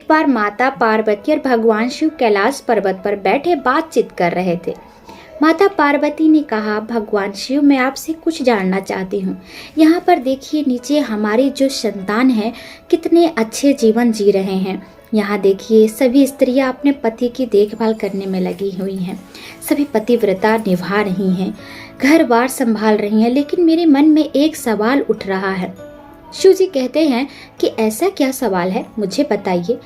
बार माता पार्वती और भगवान शिव कैलाश पर्वत पर बैठे बातचीत कर रहे थे। माता पार्वती ने कहा, भगवान शिव, मैं आपसे कुछ जानना चाहती हूँ। यहाँ पर देखिए नीचे हमारी जो संतान है कितने अच्छे जीवन जी रहे हैं। यहाँ देखिए सभी स्त्रियाँ अपने पति की देखभाल करने में लगी हुई हैं, सभी पतिव्रता निभा रही हैं, घर बार संभाल रही हैं, लेकिन मेरे मन में एक सवाल उठ रहा है। शिव जी कहते हैं कि ऐसा क्या सवाल है, मुझे बताइए।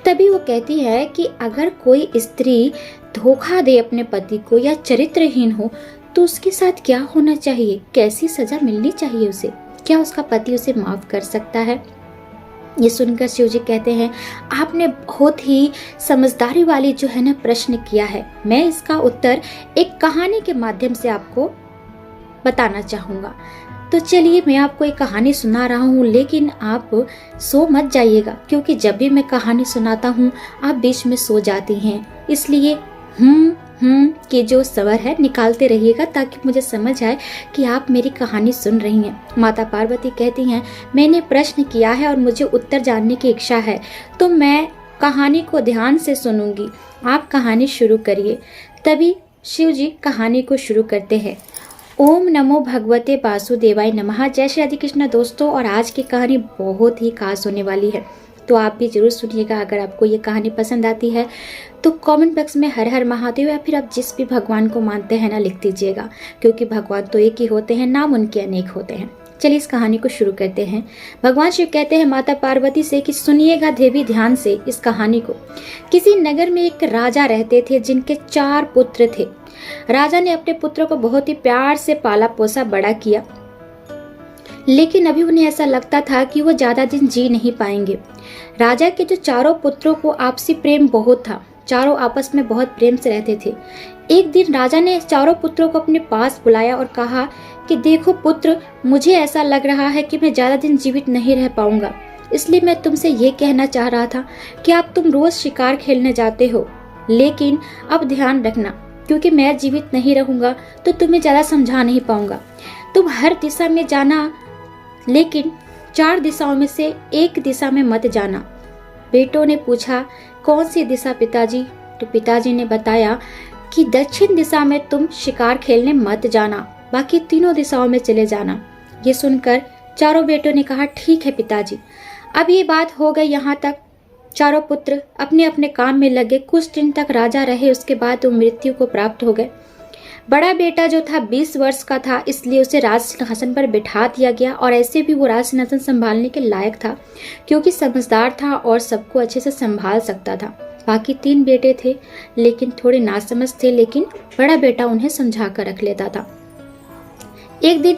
तभी वो कहती है कि अगर कोई स्त्री धोखा दे अपने पति को या चरित्रहीन हो तो उसके साथ क्या होना चाहिए, कैसी सजा मिलनी चाहिए उसे, क्या उसका पति उसे माफ कर सकता है। ये सुनकर शिव जी कहते हैं, आपने बहुत ही समझदारी वाली जो है ना प्रश्न किया है। मैं इसका उत्तर एक कहानी के माध्यम से आपको बताना चाहूँगा। तो चलिए मैं आपको एक कहानी सुना रहा हूँ, लेकिन आप सो मत जाइएगा, क्योंकि जब भी मैं कहानी सुनाता हूँ आप बीच में सो जाती हैं। इसलिए के जो स्वर है निकालते रहिएगा ताकि मुझे समझ आए कि आप मेरी कहानी सुन रही हैं। माता पार्वती कहती हैं, मैंने प्रश्न किया है और मुझे उत्तर जानने की इच्छा है, तो मैं कहानी को ध्यान से सुनूंगी। आप कहानी शुरू करिए। तभी शिव जी कहानी को शुरू करते हैं। ओम नमो भगवते वासुदेवाय नमः। जय श्री राधे कृष्ण दोस्तों, और आज की कहानी बहुत ही खास होने वाली है, तो आप भी जरूर सुनिएगा। अगर आपको ये कहानी पसंद आती है तो कमेंट बॉक्स में हर हर महादेव या फिर आप जिस भी भगवान को मानते हैं ना लिख दीजिएगा, क्योंकि भगवान तो एक ही होते हैं, नाम उनके अनेक होते हैं। चलिए इस कहानी को शुरू करते हैं। भगवान शिव कहते हैं माता पार्वती से कि सुनिएगा देवी ध्यान से इस कहानी को। किसी नगर में एक राजा रहते थे जिनके 4 पुत्र थे। राजा ने अपने पुत्रों को बहुत ही प्यार से पाला पोसा बड़ा किया, लेकिन अभी उन्हें ऐसा लगता था कि वो ज्यादा दिन जी नहीं पाएंगे। राजा के जो 4 पुत्रों को आपसी प्रेम बहुत था, चारों आपस में बहुत प्रेम से रहते थे। एक दिन राजा ने 4 पुत्रों को अपने पास बुलाया और कहा कि देखो पुत्र, मुझे ऐसा लग रहा है कि मैं ज्यादा दिन जीवित नहीं रह पाऊंगा, इसलिए मैं तुमसे ये कहना चाह रहा था कि तुम रोज शिकार खेलने जाते हो, लेकिन अब ध्यान रखना, क्योंकि मैं जीवित नहीं रहूंगा तो तुम्हें ज्यादा समझा नहीं पाऊंगा। तुम हर दिशा में जाना, लेकिन 4 दिशाओं में से एक दिशा में मत जाना। बेटों ने पूछा, कौन सी दिशा पिताजी? तो पिताजी ने बताया कि दक्षिण दिशा में तुम शिकार खेलने मत जाना, बाकी तीनों दिशाओं में चले जाना। ये सुनकर 4 बेटों ने कहा, ठीक है पिताजी। अब ये बात हो गई यहाँ तक। 4 पुत्र अपने अपने काम में लगे। कुछ दिन तक राजा रहे, उसके बाद वो मृत्यु को प्राप्त हो गए। बड़ा बेटा जो था 20 वर्ष का था, इसलिए उसे राज सिंहासन पर बिठा दिया गया, और ऐसे भी वो राज सिंहासन संभालने के लायक था, क्योंकि समझदार था और सबको अच्छे से संभाल सकता था। बाकी 3 बेटे थे, लेकिन थोड़े नासमझ थे, लेकिन बड़ा बेटा उन्हें समझा कर रख लेता था। एक दिन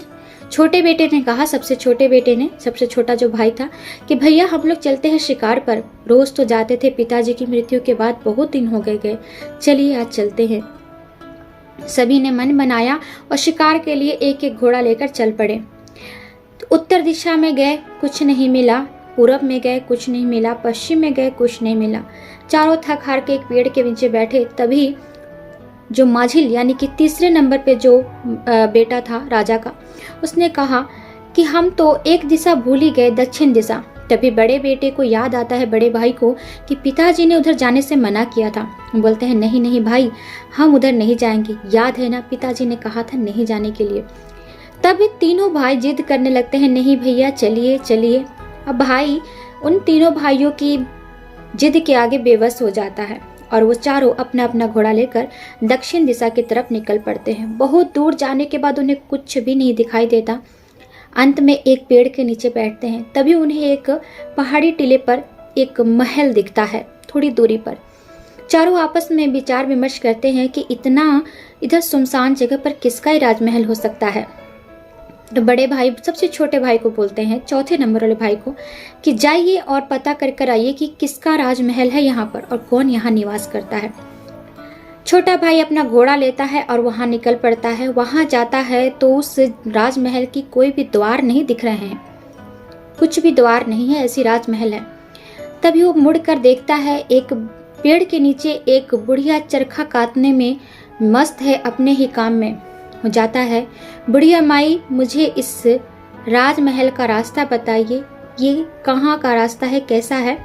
छोटे बेटे ने कहा, सबसे छोटे बेटे ने, सबसे छोटा जो भाई था, कि भैया हम लोग चलते हैं शिकार पर। रोज तो जाते थे, पिताजी की मृत्यु के बाद बहुत दिन हो गए, चलिए आज चलते हैं। सभी ने मन बनाया और शिकार के लिए एक एक घोड़ा लेकर चल पड़े। उत्तर दिशा में गए, कुछ नहीं मिला। पूरब में गए, कुछ नहीं मिला। पश्चिम में गए, कुछ नहीं मिला। चारों थक हार के एक पेड़ के नीचे बैठे। तभी जो माझिल यानी कि तीसरे नंबर पे जो बेटा था राजा का, उसने कहा कि हम तो एक दिशा भूल ही गए, दक्षिण दिशा। तभी बड़े बेटे को याद आता है, बड़े भाई को, कि पिताजी ने उधर जाने से मना किया था। बोलते हैं, नहीं नहीं भाई, हम उधर नहीं जाएंगे, याद है ना पिताजी ने कहा था नहीं जाने के लिए। तब तीनों भाई जिद करने लगते हैं, नहीं भैया चलिए चलिए। अब भाई उन तीनों भाइयों की जिद के आगे बेबस हो जाता है, और वो चारों अपना अपना घोड़ा लेकर दक्षिण दिशा की तरफ निकल पड़ते हैं। बहुत दूर जाने के बाद उन्हें कुछ भी नहीं दिखाई देता। अंत में एक पेड़ के नीचे बैठते हैं। तभी उन्हें एक पहाड़ी टीले पर एक महल दिखता है, थोड़ी दूरी पर। चारों आपस में विचार विमर्श करते हैं कि इतना इधर सुनसान जगह पर किसका ही राजमहल हो सकता है। तो बड़े भाई सबसे छोटे भाई को बोलते हैं, चौथे नंबर वाले भाई को, कि जाइए और पता कर आइए कि किसका राजमहल है यहाँ पर और कौन यहाँ निवास करता है। छोटा भाई अपना घोड़ा लेता है और वहां निकल पड़ता है। वहां जाता है तो उस राजमहल की कोई भी द्वार नहीं दिख रहे हैं, कुछ भी द्वार नहीं है, ऐसी राजमहल है। तभी वो मुड़कर देखता है, एक पेड़ के नीचे एक बुढ़िया चरखा काटने में मस्त है, अपने ही काम में हो जाता है। बुढ़िया माई, मुझे इस राजमहल का रास्ता बताइए, ये कहाँ का रास्ता है, कैसा है।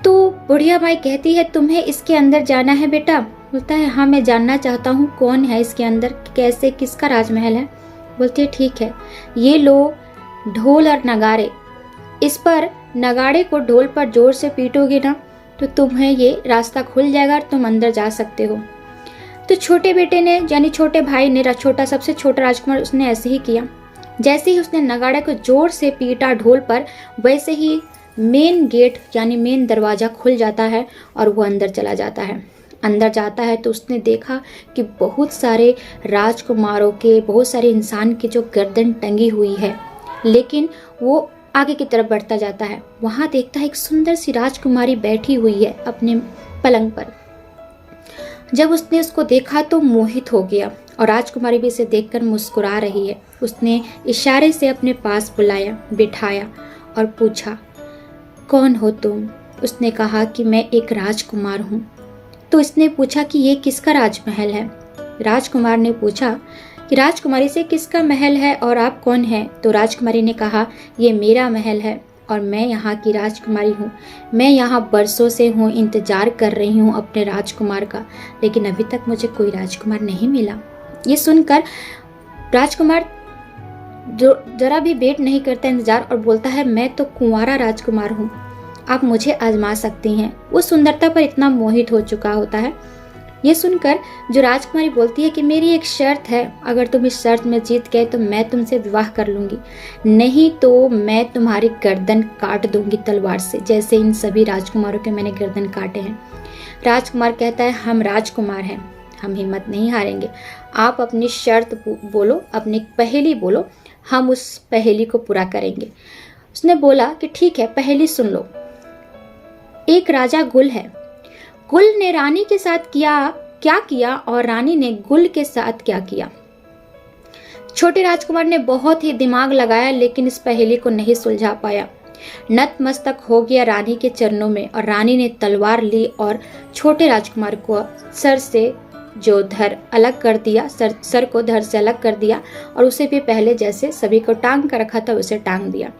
तो बुढ़िया माई कहती है तुम्हें इसके अंदर जाना है बेटा? बोलता है हाँ मैं जानना चाहता हूँ कौन है इसके अंदर, कैसे, किसका राजमहल है। बोलती है ठीक है, ये लो ढोल और नगाड़े, इस पर नगाड़े को ढोल पर जोर से पीटोगे ना तो तुम्हें ये रास्ता खुल जाएगा और तुम अंदर जा सकते हो। तो छोटे बेटे ने यानी छोटे भाई ने, छोटा सबसे छोटा राजकुमार, उसने ऐसे ही किया। जैसे ही उसने नगाड़े को जोर से पीटा ढोल पर, वैसे ही मेन गेट यानी मेन दरवाजा खुल जाता है और वो अंदर चला जाता है। अंदर जाता है तो उसने देखा कि बहुत सारे राजकुमारों के, बहुत सारे इंसान की जो गर्दन टंगी हुई है, लेकिन वो आगे की तरफ बढ़ता जाता है। वहाँ देखता है एक सुंदर सी राजकुमारी बैठी हुई है अपने पलंग पर। जब उसने उसको देखा तो मोहित हो गया और राजकुमारी भी इसे देखकर मुस्कुरा रही है। उसने इशारे से अपने पास बुलाया, बिठाया और पूछा कौन हो तुम? उसने कहा कि मैं एक राजकुमार हूँ। तो इसने पूछा कि ये किसका राजमहल है? राजकुमार ने पूछा कि राजकुमारी से किसका महल है और आप कौन हैं? तो राजकुमारी ने कहा ये मेरा महल है और मैं यहाँ की राजकुमारी हूँ। मैं यहाँ बरसों से हूँ, इंतजार कर रही हूँ अपने राजकुमार का, लेकिन अभी तक मुझे कोई राजकुमार नहीं मिला। ये सुनकर राजकुमार जो जरा भी वेट नहीं करता इंतजार और बोलता है मैं तो कुंवारा राजकुमार हूँ, आप मुझे आजमा सकती हैं। वो सुंदरता पर इतना मोहित हो चुका होता है। ये सुनकर जो राजकुमारी बोलती है कि मेरी एक शर्त है, अगर तुम इस शर्त में जीत गए तो मैं तुमसे विवाह कर लूंगी, नहीं तो मैं तुम्हारी गर्दन काट दूंगी तलवार से, जैसे इन सभी राजकुमारों के मैंने गर्दन काटे हैं। राजकुमार कहता है हम राजकुमार हैं, हम हिम्मत नहीं हारेंगे, आप अपनी शर्त बोलो, अपनी पहेली बोलो, हम उस पहेली को पूरा करेंगे। उसने बोला कि ठीक है, पहेली सुन लो। एक राजा गुल है, गुल ने रानी के साथ क्या किया और रानी ने गुल के साथ क्या किया? छोटे राजकुमार ने बहुत ही दिमाग लगाया लेकिन इस पहेली को नहीं सुलझा पाया। नतमस्तक हो गया रानी के चरणों में और रानी ने तलवार ली और छोटे राजकुमार को सर से जो धर अलग कर दिया, सर को धर से अलग कर दिया और उसे भी पहले जैसे सभी को टांग कर रखा था उसे टांग दिया।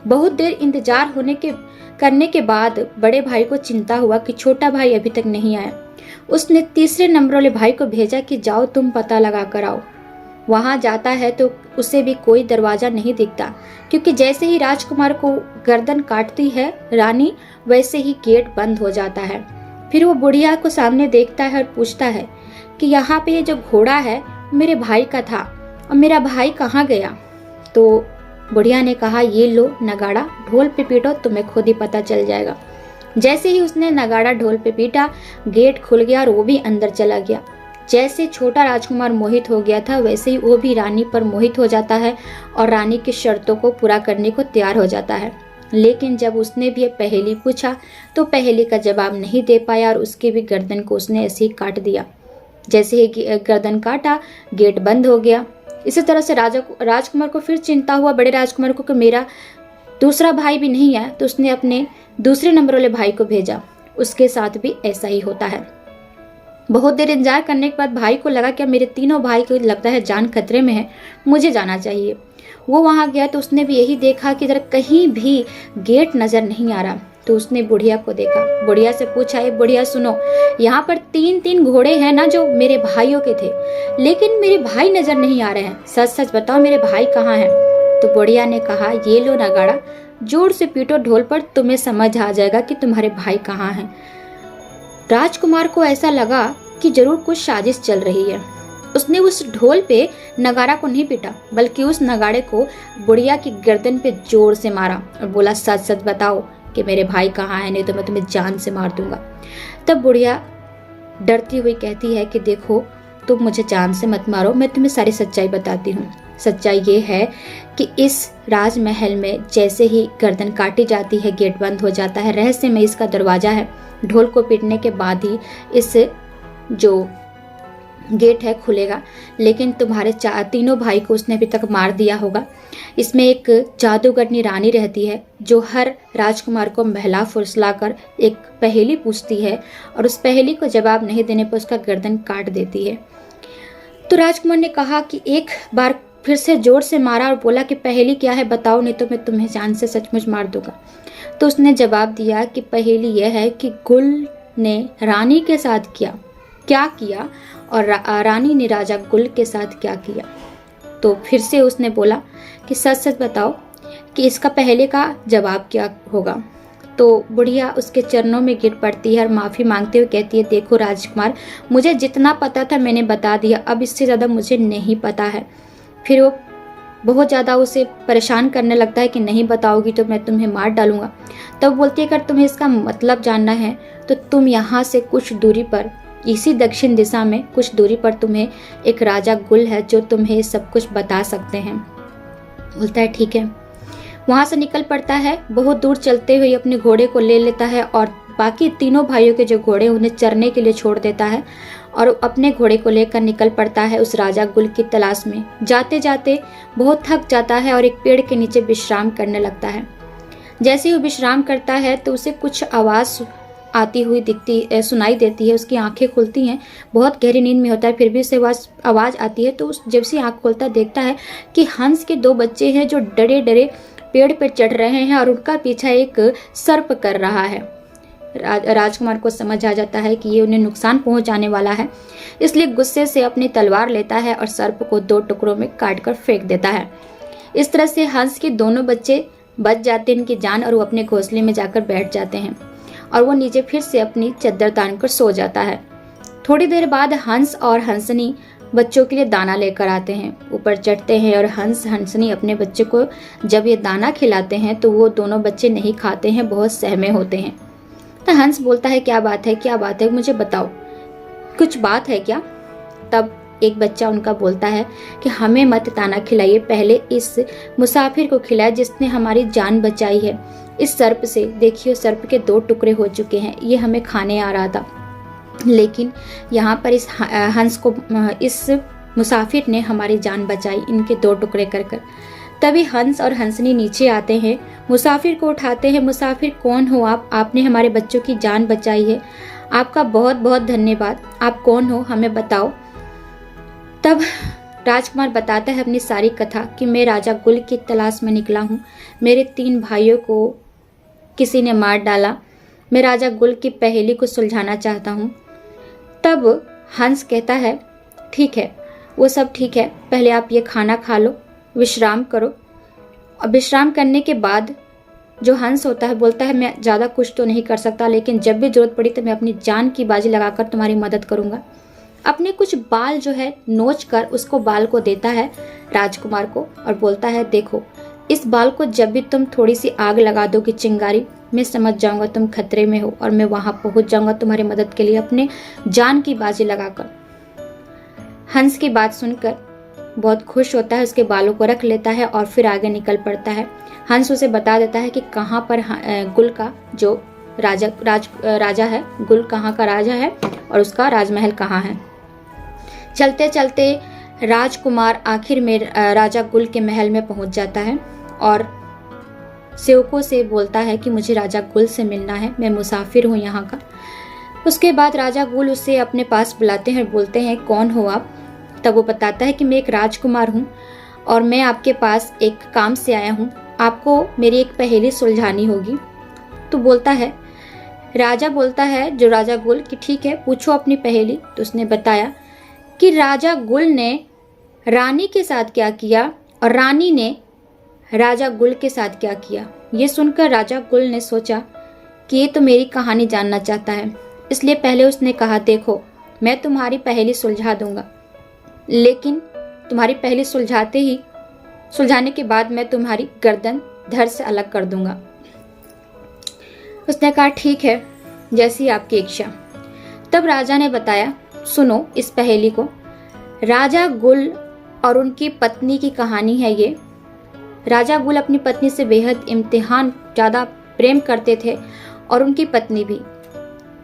बहुत देर इंतजार करने के बाद बड़े भाई को चिंता हुआ कि छोटा भाई अभी तक नहीं आया। उसने तीसरे नंबर वाले भाई को भेजा कि जाओ तुम पता लगा कर आओ। वहां जाता है तो उसे भी कोई दरवाजा नहीं दिखता, क्योंकि जैसे ही राजकुमार को गर्दन काटती है रानी, वैसे ही गेट बंद हो जाता है। फिर वो बुढ़िया को सामने देखता है और पूछता है कि यहाँ पे जो घोड़ा है मेरे भाई का था और मेरा भाई कहाँ गया? तो बुढ़िया ने कहा ये लो नगाड़ा, ढोल पे पीटो, तुम्हें खुद ही पता चल जाएगा। जैसे ही उसने नगाड़ा ढोल पे पीटा, गेट खुल गया और वो भी अंदर चला गया। जैसे छोटा राजकुमार मोहित हो गया था, वैसे ही वो भी रानी पर मोहित हो जाता है और रानी की शर्तों को पूरा करने को तैयार हो जाता है। लेकिन जब उसने भी पहेली पूछा तो पहेली का जवाब नहीं दे पाया और उसके भी गर्दन को उसने ऐसे ही काट दिया। जैसे ही गर्दन काटा, गेट बंद हो गया। इसी तरह से राजकुमार को फिर चिंता हुआ, बड़े राजकुमार को, कि मेरा दूसरा भाई भी नहीं आया। तो उसने अपने दूसरे नंबर वाले भाई को भेजा, उसके साथ भी ऐसा ही होता है। बहुत देर इंतजार करने के बाद भाई को लगा कि मेरे तीनों भाई को लगता है जान खतरे में है, मुझे जाना चाहिए। वो वहां गया तो उसने भी यही देखा कि जरा कहीं भी गेट नजर नहीं आ रहा। तो उसने बुढ़िया को देखा, बुढ़िया से पूछा ये बुढ़िया सुनो, यहाँ पर 3-3 घोड़े हैं ना जो मेरे भाइयों के थे, लेकिन मेरे भाई नजर नहीं आ रहे हैं, सच सच बताओ मेरे भाई कहाँ हैं? तो बुढ़िया ने कहा ये लो नगाड़ा, जोर से पीटो ढोल पर, तुम्हें समझ आ जाएगा कि तुम्हारे भाई कहाँ हैं। राजकुमार को ऐसा लगा कि जरूर कुछ साजिश चल रही है। उसने उस ढोल पे नगाड़ा को नहीं पीटा, बल्कि उस नगाड़े को बुढ़िया की गर्दन पे जोर से मारा और बोला सच सच बताओ कि मेरे भाई कहाँ हैं, नहीं तो मैं तुम्हें जान से मार दूंगा। तब बुढ़िया डरती हुई कहती है कि देखो तुम मुझे जान से मत मारो, मैं तुम्हें सारी सच्चाई बताती हूँ। सच्चाई ये है कि इस राजमहल में जैसे ही गर्दन काटी जाती है गेट बंद हो जाता है, रहस्य में इसका दरवाजा है, ढोल को पीटने के बाद ही इस जो गेट है खुलेगा। लेकिन तुम्हारे तीनों भाई को उसने अभी तक मार दिया होगा। इसमें एक जादूगरनी रानी रहती है जो हर राजकुमार को बहला फुसला कर एक पहेली पूछती है और उस पहेली को जवाब नहीं देने पर उसका गर्दन काट देती है। तो राजकुमार ने कहा कि एक बार फिर से जोर से मारा और बोला कि पहेली क्या है बताओ, नहीं तो मैं तुम्हें जान से सचमुच मार दूंगा। तो उसने जवाब दिया कि पहेली यह है कि गुल ने रानी के साथ क्या किया और रानी ने राजा गुल के साथ क्या किया। तो फिर से उसने बोला कि सच सच बताओ कि इसका पहले का जवाब क्या होगा। तो बुढ़िया उसके चरणों में गिर पड़ती है और माफ़ी मांगते हुए कहती है, देखो राजकुमार, मुझे जितना पता था मैंने बता दिया, अब इससे ज़्यादा मुझे नहीं पता है। फिर वो बहुत ज़्यादा उसे परेशान करने लगता है कि नहीं बताओगी तो मैं तुम्हें मार डालूंगा। तब बोलती है, अगर तुम्हें इसका मतलब जानना है तो तुम यहाँ से कुछ दूरी पर, इसी दक्षिण दिशा में कुछ दूरी पर तुम्हें एक राजा गुल है जो तुम्हें सब कुछ बता सकते हैं। बोलता है ठीक है। वहाँ से निकल पड़ता है, बहुत दूर चलते हुए अपने घोड़े को ले लेता है और बाकी तीनों भाइयों के जो घोड़े उन्हें चरने के लिए छोड़ देता है और अपने घोड़े को लेकर निकल पड़ता है उस राजा गुल की तलाश में। जाते जाते बहुत थक जाता है और एक पेड़ के नीचे विश्राम करने लगता है। जैसे ही वो विश्राम करता है तो उसे कुछ आवाज़ आती हुई सुनाई देती है। उसकी आंखें खुलती हैं, बहुत गहरी नींद में होता है, फिर भी उसे आवाज़ आती है। तो जब से आँख खोलता देखता है कि हंस के 2 बच्चे हैं जो डरे डरे पेड़ पर चढ़ रहे हैं और उनका पीछा एक सर्प कर रहा है। राजकुमार को समझ आ जाता है कि ये उन्हें नुकसान पहुंचाने वाला है, इसलिए गुस्से से अपनी तलवार लेता है और सर्प को 2 टुकड़ों में काटकर फेंक देता है। इस तरह से हंस के दोनों बच्चे बच जाते हैं इनकी जान और वो अपने घोंसले में जाकर बैठ जाते हैं और वो नीचे फिर से अपनी चद्दर तान कर सो जाता है। थोड़ी देर बाद हंस और हंसनी बच्चों के लिए दाना लेकर आते हैं। ऊपर चढ़ते हैं और हंसनी अपने बच्चे को जब ये दाना खिलाते हैं तो वो दोनों बच्चे नहीं खाते हैं, बहुत सहमे होते हैं। तो हंस बोलता है, क्या बात है, मुझे बताओ, कुछ बात है क्या? तब एक बच्चा उनका बोलता है कि हमें मत दाना खिलाइए, पहले इस मुसाफिर को खिलाए जिसने हमारी जान बचाई है। इस सर्प से देखिए, सर्प के 2 टुकड़े हो चुके हैं, ये हमें खाने आ रहा था, लेकिन यहाँ पर इस मुसाफिर ने हमारी जान बचाई, इनके 2 टुकड़े कर कर। तभी हंस और हंसनी नीचे आते हैं, मुसाफिर को उठाते हैं। मुसाफिर, कौन हो आप? आपने हमारे बच्चों की जान बचाई है, आपका बहुत बहुत धन्यवाद। आप कौन हो, हमें बताओ। तब राजकुमार बताता है अपनी सारी कथा कि मैं राजा गुल की तलाश में निकला हूँ, मेरे 3 भाइयों को किसी ने मार डाला, मैं राजा गुल की पहेली को सुलझाना चाहता हूँ। तब हंस कहता है, ठीक है, वो सब ठीक है, पहले आप ये खाना खा लो, विश्राम करो। और विश्राम करने के बाद जो हंस होता है बोलता है, मैं ज़्यादा कुछ तो नहीं कर सकता, लेकिन जब भी जरूरत पड़ी तो मैं अपनी जान की बाजी लगाकर तुम्हारी मदद करूँगा। अपने कुछ बाल जो है नोच कर उसको बाल को देता है राजकुमार को और बोलता है, देखो, इस बाल को जब भी तुम थोड़ी सी आग लगा दोगी चिंगारी, मैं समझ जाऊंगा तुम खतरे में हो और मैं वहां पहुंच जाऊंगा तुम्हारी मदद के लिए अपने जान की बाजी लगाकर। हंस की बात सुनकर बहुत खुश होता है, उसके बालों को रख लेता है और फिर आगे निकल पड़ता है। हंस उसे बता देता है कि कहाँ पर गुल का जो राजा है, गुल कहाँ का राजा है और उसका राजमहल कहाँ है। चलते चलते राजकुमार आखिर में राजा गुल के महल में पहुंच जाता है और सेवकों से बोलता है कि मुझे राजा गुल से मिलना है, मैं मुसाफिर हूँ यहाँ का। उसके बाद राजा गुल उसे अपने पास बुलाते हैं और बोलते हैं, कौन हो आप? तब वो बताता है कि मैं एक राजकुमार हूँ और मैं आपके पास एक काम से आया हूँ, आपको मेरी एक पहेली सुलझानी होगी। तो बोलता है, राजा बोलता है जो राजा गुल कि ठीक है, पूछो अपनी पहेली। तो उसने बताया कि राजा गुल ने रानी के साथ क्या किया और रानी ने राजा गुल के साथ क्या किया। ये सुनकर राजा गुल ने सोचा कि ये तो मेरी कहानी जानना चाहता है, इसलिए पहले उसने कहा, देखो, मैं तुम्हारी पहेली सुलझा दूंगा, लेकिन तुम्हारी पहेली सुलझाने के बाद मैं तुम्हारी गर्दन धड़ से अलग कर दूंगा। उसने कहा, ठीक है, जैसी आपकी इच्छा। तब राजा ने बताया, सुनो इस पहेली को। राजा गुल और उनकी पत्नी की कहानी है ये। राजा गुल अपनी पत्नी से बेहद ज़्यादा प्रेम करते थे और उनकी पत्नी भी।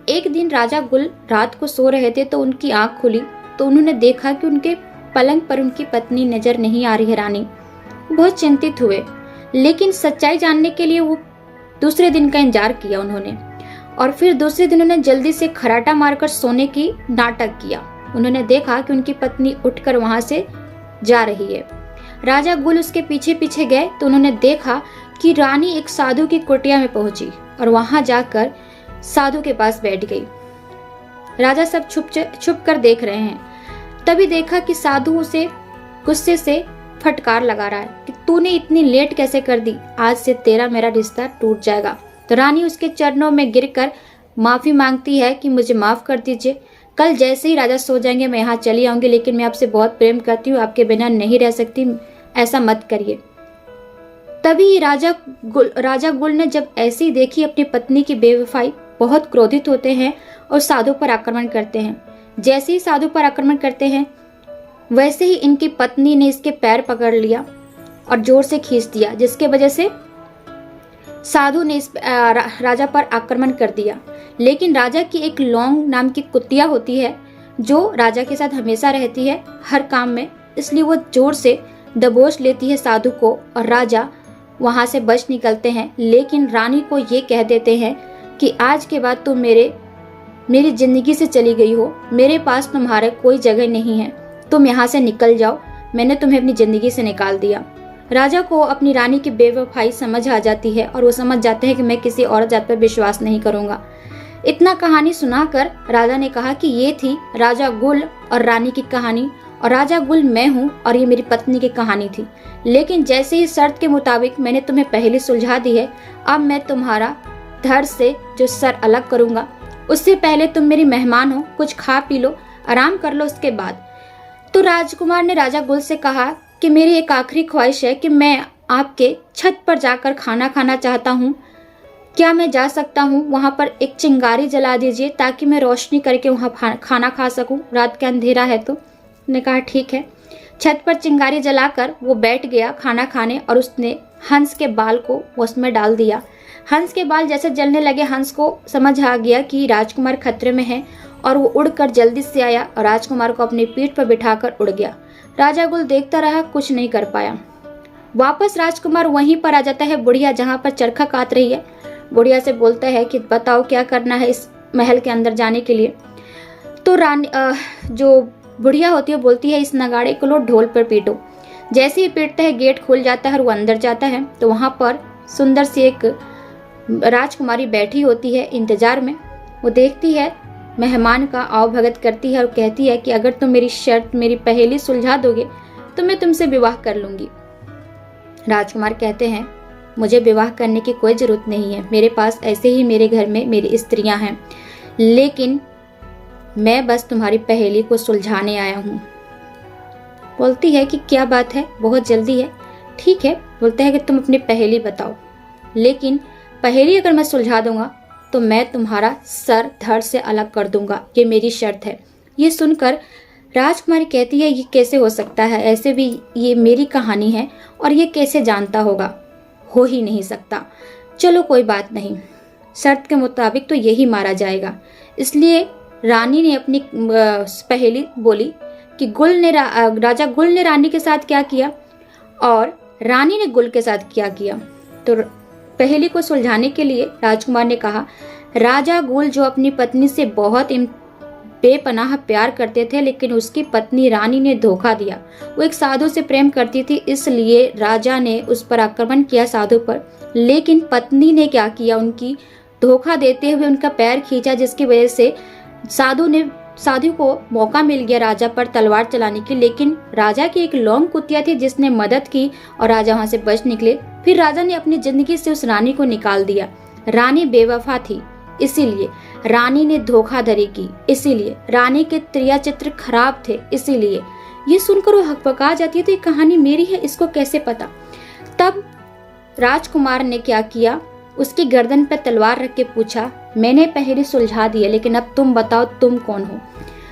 एक दिन राजा गुल रात को सो रहे थे तो उनकी आंख खुली तो उन्होंने देखा कि उनके पलंग पर उनकी पत्नी नजर नहीं आ रही है रानी। बहुत चिंतित हुए, लेकिन सच्चाई जानने के लिए वो दूसरे दिन का इंतजार किया उन्होंने, और फिर दूसरे दिन उन्होंने जल्दी से खराटा मारकर सोने की नाटक किया। उन्होंने देखा कि उनकी पत्नी उठकर वहां से जा रही है। राजा गुल उसके पीछे पीछे गए तो उन्होंने देखा कि रानी एक साधु की कुटिया में पहुंची और वहां जाकर साधु के पास बैठ गई। राजा सब छुप कर देख रहे हैं। तभी देखा कि साधु उसे गुस्से से फटकार लगा रहा है कि तूने इतनी लेट कैसे कर दी, आज से तेरा मेरा रिश्ता टूट जाएगा। तो रानी उसके चरणों में गिरकर माफी मांगती है कि मुझे माफ कर दीजिए, कल जैसे ही राजा सो जाएंगे मैं यहाँ चली आऊंगी, लेकिन मैं आपसे बहुत प्रेम करती हूँ, आपके बिना नहीं रह सकती, ऐसा मत करिए। तभी राजा गुल ने जब ऐसी देखी अपनी पत्नी की बेवफाई, बहुत क्रोधित होते हैं और साधु पर आक्रमण करते हैं। जैसे ही साधु पर आक्रमण करते हैं वैसे ही इनकी पत्नी ने इसके पैर पकड़ लिया और जोर से खींच दिया, जिसके वजह से साधु ने इस राजा पर आक्रमण कर दिया। लेकिन राजा की एक लौंग नाम की कुतिया होती है जो राजा के साथ हमेशा रहती है हर काम में, इसलिए वो जोर से दबोच लेती है साधु को और राजा वहां से बच निकलते हैं। लेकिन रानी को ये कह देते हैं कि आज के बाद तुम मेरी जिंदगी से चली गई हो, मेरे पास तुम्हारा कोई जगह नहीं है, तुम यहाँ से निकल जाओ, मैंने तुम्हें अपनी जिंदगी से निकाल दिया। राजा को अपनी रानी की बेवफाई समझ आ जाती है और वो समझ जाते हैं कि मैं किसी और जात पर विश्वास नहीं करूंगा। इतना कहानी सुनाकर राजा ने कहा कि ये थी राजा गुल और रानी की कहानी, और राजा गुल मैं हूँ और ये मेरी पत्नी की कहानी थी। लेकिन जैसे ही शर्त के मुताबिक मैंने तुम्हें पहले सुलझा दी है, अब मैं तुम्हारा धड़ से जो सर अलग करूंगा, उससे पहले तुम मेरी मेहमान हो, कुछ खा पी लो, आराम कर लो उसके बाद। तो राजकुमार ने राजा गुल से कहा कि मेरी एक आखिरी ख्वाहिश है कि मैं आपके छत पर जाकर खाना खाना चाहता हूँ, क्या मैं जा सकता हूँ? वहाँ पर एक चिंगारी जला दीजिए ताकि मैं रोशनी करके वहाँ खाना खा सकूँ, रात का अंधेरा है। तो ने कहा ठीक है। छत पर चिंगारी जलाकर वो बैठ गया खाना खाने और उसने हंस के बाल को उसमें डाल दिया। हंस के बाल जैसे जलने लगे, हंस को समझ आ गया कि राजकुमार खतरे में है और वो उड़कर जल्दी से आया और राजकुमार को अपनी पीठ पर बिठाकर उड़ गया। राजा गुल देखता रहा, कुछ नहीं कर पाया। वापस राजकुमार वहीं पर आ जाता है बुढ़िया जहाँ पर चरखा काट रही है। बुढ़िया से बोलता है कि बताओ क्या करना है इस महल के अंदर जाने के लिए। तो रानी जो बुढ़िया होती है बोलती है इस नगाड़े को लो, ढोल पर पीटो। जैसे ही पीटता है गेट खुल जाता है और वो अंदर जाता है तो वहाँ पर सुंदर सी एक राजकुमारी बैठी होती है इंतजार में। वो देखती है, मेहमान का आवभगत करती है और कहती है कि अगर तुम मेरी शर्त, मेरी पहेली सुलझा दोगे तो मैं तुमसे विवाह कर लूंगी। राजकुमार कहते हैं मुझे विवाह करने की कोई जरूरत नहीं है, मेरे पास ऐसे ही मेरे घर में मेरी स्त्रियां हैं, लेकिन मैं बस तुम्हारी पहेली को सुलझाने आया हूँ। बोलती है कि क्या बात है, बहुत जल्दी है। ठीक है, बोलते हैं कि तुम अपनी पहेली बताओ, लेकिन पहेली अगर मैं सुलझा दूंगा तो मैं तुम्हारा सर धड़ से अलग कर दूंगा, ये मेरी शर्त है। ये सुनकर राजकुमारी कहती है ये कैसे हो सकता है, ऐसे भी ये मेरी कहानी है और ये कैसे जानता होगा, हो ही नहीं सकता। चलो कोई बात नहीं, शर्त के मुताबिक तो यही मारा जाएगा। इसलिए रानी ने अपनी पहेली बोली कि राजा गुल ने रानी के साथ क्या किया और रानी ने गुल के साथ क्या किया। तो पहेली को सुलझाने के लिए राजकुमार ने कहा राजा गुल जो अपनी पत्नी से बहुत बेपनाह प्यार करते थे, लेकिन उसकी पत्नी रानी ने धोखा दिया। वो एक साधु से प्रेम करती थी, इसलिए राजा ने उस पर आक्रमण किया साधु पर। लेकिन पत्नी ने क्या किया, उनकी धोखा देते हुए उनका पैर खींचा, जिसकी वजह से साधु को मौका मिल गया राजा पर तलवार चलाने की। लेकिन राजा की एक लौंग कुतिया थी जिसने मदद की और राजा वहां से बच निकले। फिर राजा ने अपनी जिंदगी से उस रानी को निकाल दिया। रानी बेवफा थी, इसीलिए रानी ने धोखाधड़ी की, इसीलिए रानी के त्रिया चित्र खराब थे, इसीलिए। ये सुनकर वो हकबका जाती है तो ये कहानी मेरी है, इसको कैसे पता। तब राजकुमार ने क्या किया, उसकी गर्दन पर तलवार रख के पूछा मैंने पहेली सुलझा दी है, लेकिन अब तुम बताओ तुम कौन हो।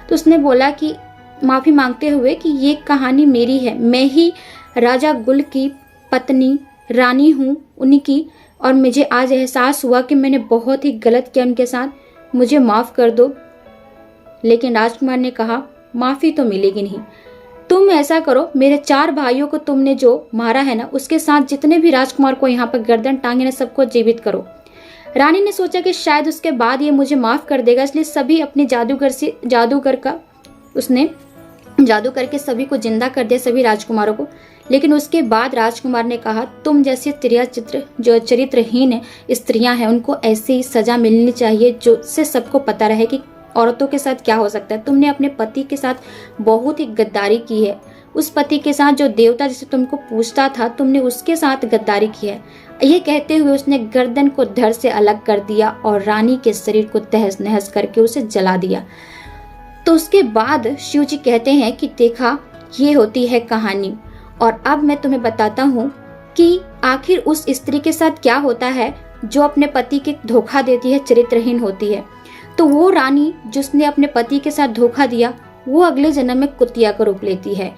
तो उसने बोला कि माफी मांगते हुए कि ये कहानी मेरी है, मैं ही राजा गुल की पत्नी रानी हूँ उनकी, और मुझे आज एहसास हुआ कि मैंने बहुत ही गलत किया उनके साथ, मुझे माफ कर दो। लेकिन राजकुमार ने कहा माफी तो मिलेगी नहीं, तुम ऐसा करो मेरे 4 भाइयों को तुमने जो मारा है ना, उसके साथ जितने भी राजकुमार को यहाँ पर गर्दन टांगे ना, सबको जीवित करो। रानी ने सोचा कि शायद उसके बाद ये मुझे माफ कर देगा, इसलिए सभी अपने जादूगर का उसने जादू करके सभी को जिंदा कर दिया, सभी राजकुमारों को। लेकिन उसके बाद राजकुमार ने कहा, तुम जैसी जो चरित्रहीन स्त्रियां हैं उनको ऐसी सजा मिलनी चाहिए जो से सबको पता रहे कि औरतों के साथ क्या हो सकता है। तुमने अपने पति के साथ बहुत ही गद्दारी की है, उस पति के साथ जो देवता जिसे तुमको पूछता था, तुमने उसके साथ गद्दारी की है। ये कहते हुए उसने गर्दन को धड़ से अलग कर दिया और रानी के शरीर को तहस नहस करके उसे जला दिया। तो उसके बाद शिव जी कहते हैं कि देखा, ये होती है कहानी, और अब मैं तुम्हें बताता हूँ कि आखिर उस स्त्री के साथ क्या होता है जो अपने पति के धोखा देती है, चरित्रहीन होती है। तो वो रानी जिसने अपने पति के साथ धोखा दिया, वो अगले जन्म में कुतिया का रूप लेती है।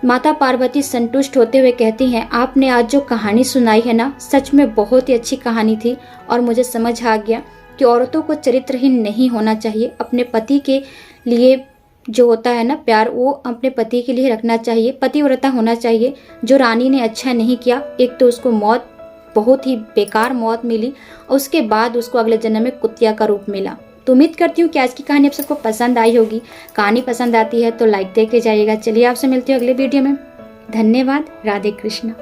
माता पार्वती संतुष्ट होते हुए कहती हैं, आपने आज जो कहानी सुनाई है ना, सच में बहुत ही अच्छी कहानी थी और मुझे समझ आ गया कि औरतों को चरित्रहीन नहीं होना चाहिए। अपने पति के लिए जो होता है ना प्यार, वो अपने पति के लिए रखना चाहिए, पतिव्रता होना चाहिए। जो रानी ने अच्छा नहीं किया, एक तो उसको मौत, बहुत ही बेकार मौत मिली, और उसके बाद उसको अगले जन्म में कुतिया का रूप मिला। तो उम्मीद करती हूँ कि आज की कहानी आप सबको पसंद आई होगी। कहानी पसंद आती है तो लाइक दे के जाइएगा। चलिए आपसे मिलती हूँ अगले वीडियो में। धन्यवाद। राधे कृष्ण।